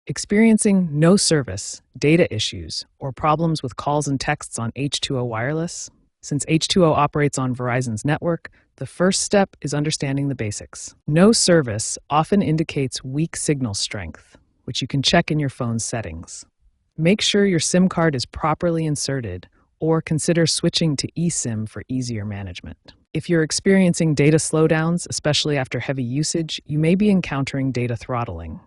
Experiencing no service, data issues, or problems with calls and texts on H2O Wireless? Since H2O operates on Verizon's network, the first step is understanding the basics. No service often indicates weak signal strength, which you can check in your phone's settings. Make sure your SIM card is properly inserted, or consider switching to eSIM for easier management. If you're experiencing data slowdowns, especially after heavy usage, you may be encountering data throttling.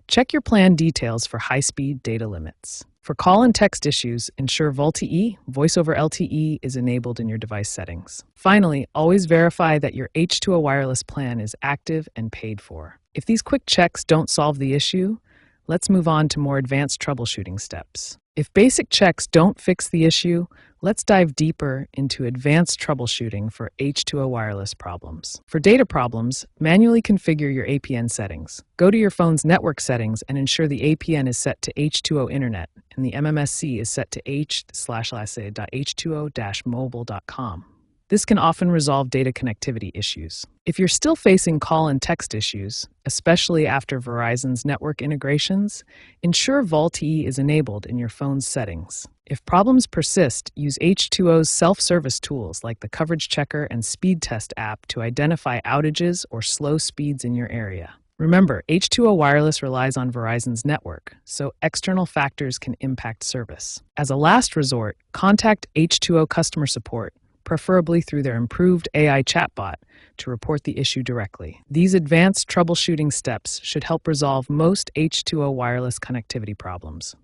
Check your plan details for high-speed data limits. For call and text issues, ensure VoLTE, Voice over LTE, is enabled in your device settings. Finally, always verify that your H2O Wireless plan is active and paid for. If these quick checks don't solve the issue, let's move on to more advanced troubleshooting steps. If basic checks don't fix the issue, let's dive deeper into advanced troubleshooting for H2O wireless problems. For data problems, manually configure your APN settings. Go to your phone's network settings and ensure the APN is set to H2O Internet and the MMSC is set to h/h2o-mobile.com. This can often resolve data connectivity issues. If you're still facing call and text issues, especially after Verizon's network integrations, ensure VoLTE is enabled in your phone's settings. If problems persist, use H2O's self-service tools like the Coverage Checker and Speed Test app to identify outages or slow speeds in your area. Remember, H2O Wireless relies on Verizon's network, so external factors can impact service. As a last resort, contact H2O customer support, preferably through their improved AI chatbot, to report the issue directly. These advanced troubleshooting steps should help resolve most H2O wireless connectivity problems.